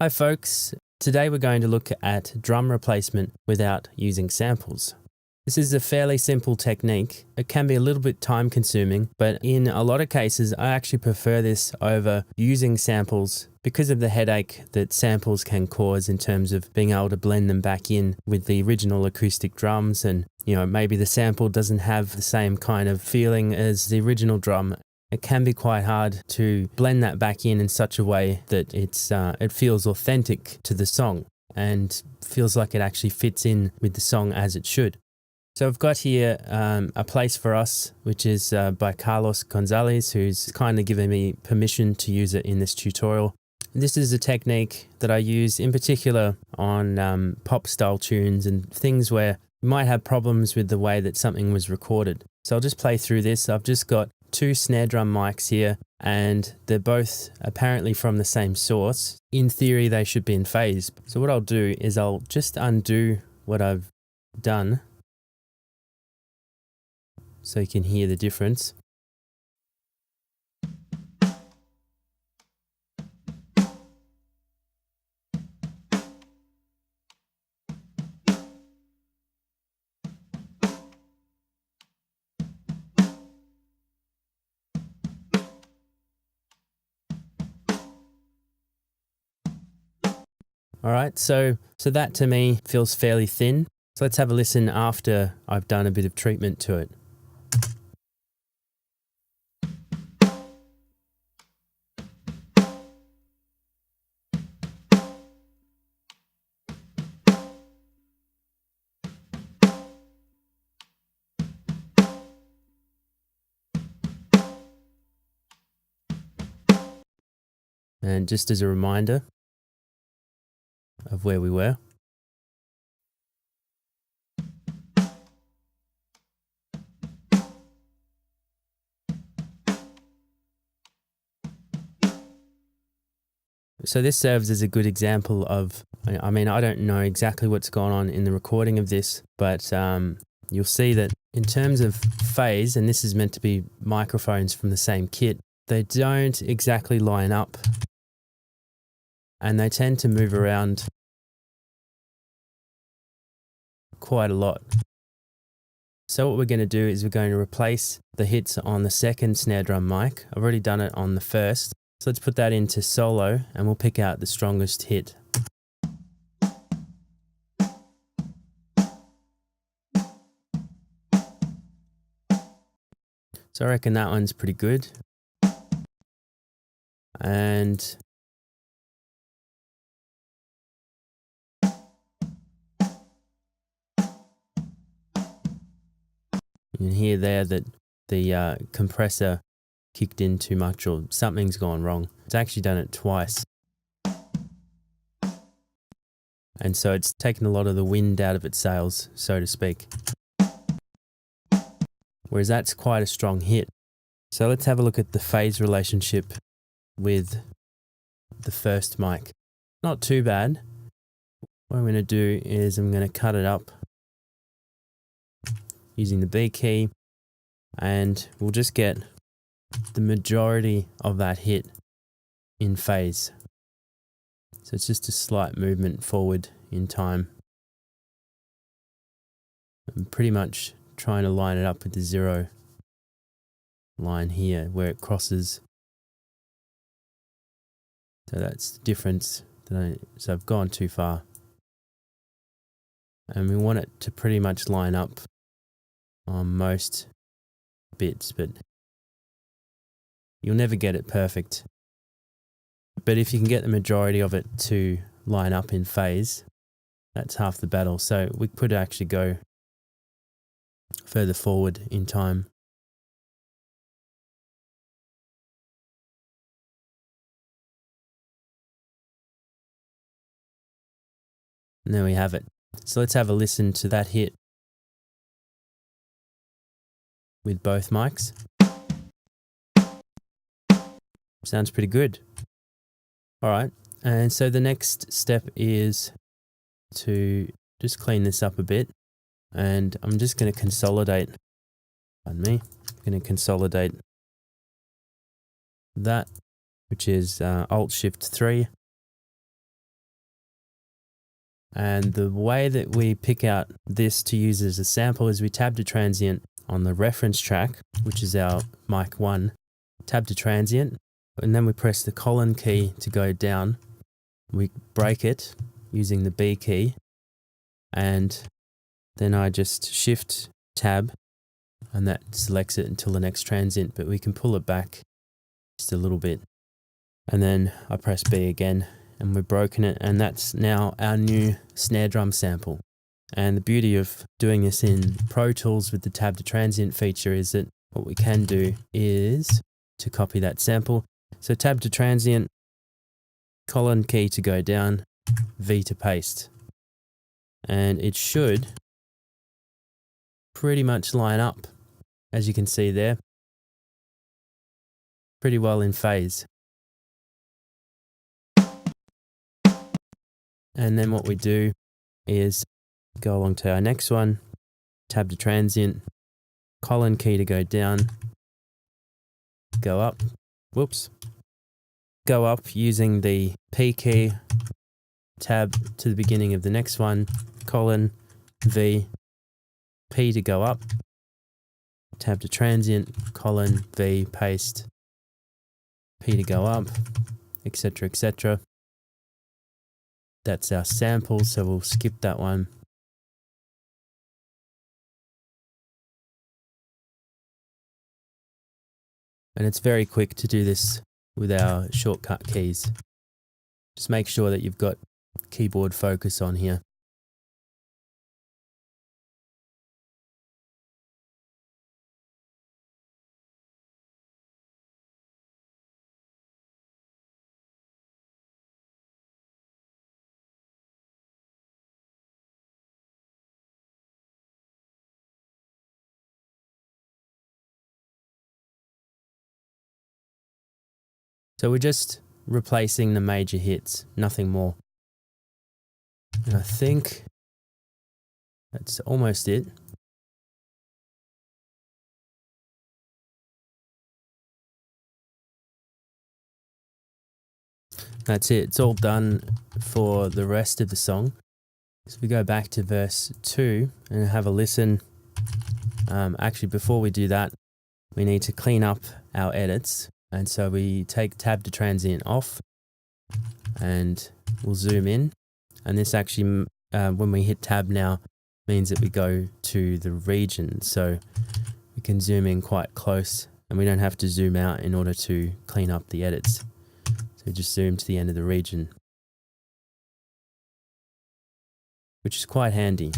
Hi folks, today we're going to look at drum replacement without using samples. This is a fairly simple technique. It can be a little bit time consuming, but in a lot of cases I actually prefer this over using samples because of the headache that samples can cause in terms of being able to blend them back in with the original acoustic drums, and maybe the sample doesn't have the same kind of feeling as the original drum. It can be quite hard to blend that back in such a way that it feels authentic to the song and feels like it actually fits in with the song as it should. So I've got here a place for us, which is by Carlos Gonzalez, who's kindly given me permission to use it in this tutorial. This is a technique that I use in particular on pop style tunes and things where you might have problems with the way that something was recorded. So I'll just play through this. I've just got two snare drum mics here, and they're both apparently from the same source. In theory, they should be in phase. So what I'll do is I'll just undo what I've done so you can hear the difference. All right, so that to me feels fairly thin. So let's have a listen after I've done a bit of treatment to it. And just as a reminder of where we were. So this serves as a good example of, I mean, I don't know exactly what's going on in the recording of this, but you'll see that in terms of phase, and this is meant to be microphones from the same kit, they don't exactly line up and they tend to move around quite a lot. So what we're going to do is we're going to replace the hits on the second snare drum mic. I've already done it on the first. So let's put that into solo and we'll pick out the strongest hit. So I reckon that one's pretty good. And you can hear there that the compressor kicked in too much, or something's gone wrong. It's actually done it twice. And so it's taken a lot of the wind out of its sails, so to speak. Whereas that's quite a strong hit. So let's have a look at the phase relationship with the first mic. Not too bad. What I'm going to do is I'm going to cut it up using the B key, and we'll just get the majority of that hit in phase. So it's just a slight movement forward in time. I'm pretty much trying to line it up with the 0 line here where it crosses. So that's the difference. So I've gone too far. And we want it to pretty much line up on most bits, but you'll never get it perfect. But if you can get the majority of it to line up in phase, that's half the battle. So we could actually go further forward in time. And there we have it. So let's have a listen to that hit with both mics. Sounds pretty good. All right, and so the next step is to just clean this up a bit, and I'm just going to consolidate, pardon me, I'm going to consolidate that, which is Alt-Shift-3, And the way that we pick out this to use as a sample is we tab to transient on the reference track, which is our mic 1, tab to transient, and then we press the colon key to go down. We break it using the B key, and then I just shift tab, and that selects it until the next transient, but we can pull it back just a little bit. And then I press B again, and we've broken it, and that's now our new snare drum sample. And the beauty of doing this in Pro Tools with the tab to transient feature is that what we can do is to copy that sample. So tab to transient, colon key to go down, V to paste. And it should pretty much line up, as you can see there, pretty well in phase. And then what we do is go along to our next one, tab to transient, colon key to go down, go up, go up using the P key, tab to the beginning of the next one, colon, V, P to go up, tab to transient, colon, V, paste, P to go up, etc., etc. That's our sample, so we'll skip that one. And it's very quick to do this with our shortcut keys. Just make sure that you've got keyboard focus on here. So we're just replacing the major hits, nothing more. And I think that's almost it. That's it, it's all done for the rest of the song. So we go back to verse 2 and have a listen. Actually, before we do that, we need to clean up our edits. And so we take tab to transient off and we'll zoom in. And this actually, when we hit tab now, means that we go to the region. So we can zoom in quite close and we don't have to zoom out in order to clean up the edits. So just zoom to the end of the region, which is quite handy.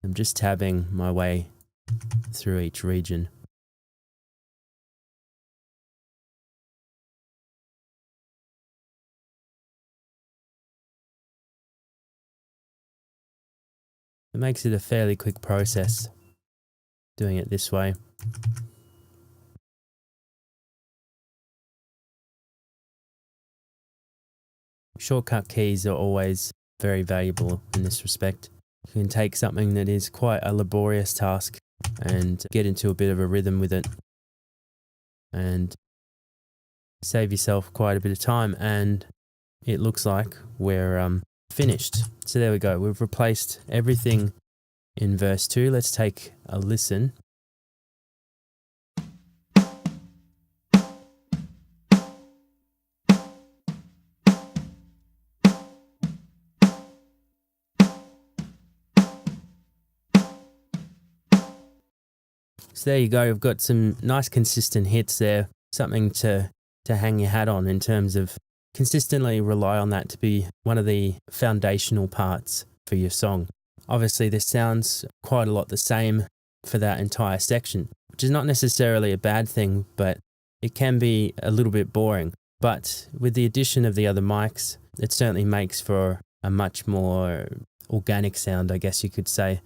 I'm just tabbing my way through each region. It makes it a fairly quick process doing it this way. Shortcut keys are always very valuable in this respect. You can take something that is quite a laborious task and get into a bit of a rhythm with it and save yourself quite a bit of time, and it looks like we're finished. So there we go, we've replaced everything in verse 2. Let's take a listen. So there you go, we've got some nice consistent hits there, something to hang your hat on in terms of consistently rely on that to be one of the foundational parts for your song. Obviously this sounds quite a lot the same for that entire section, which is not necessarily a bad thing, but it can be a little bit boring. But with the addition of the other mics, it certainly makes for a much more organic sound, I guess you could say.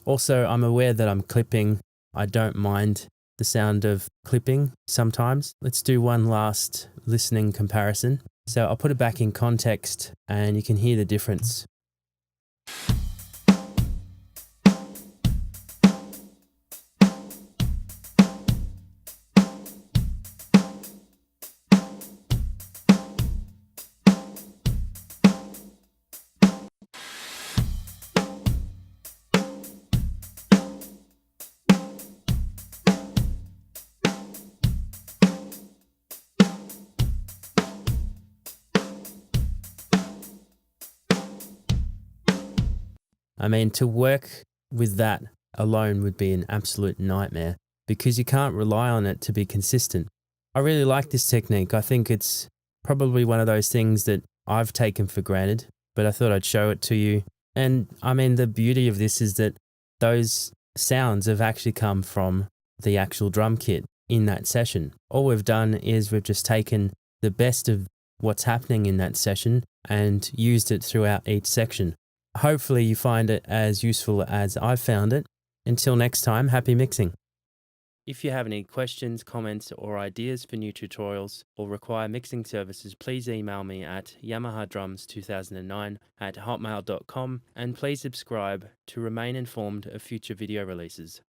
Also, I'm aware that I'm clipping. I don't mind the sound of clipping sometimes. Let's do one last listening comparison. So I'll put it back in context and you can hear the difference. I mean, to work with that alone would be an absolute nightmare because you can't rely on it to be consistent. I really like this technique. I think it's probably one of those things that I've taken for granted, but I thought I'd show it to you. And I mean, the beauty of this is that those sounds have actually come from the actual drum kit in that session. All we've done is we've just taken the best of what's happening in that session and used it throughout each section. Hopefully you find it as useful as I've found it. Until next time, happy mixing. If you have any questions, comments, or ideas for new tutorials or require mixing services, please email me at yamahadrums2009@hotmail.com and please subscribe to remain informed of future video releases.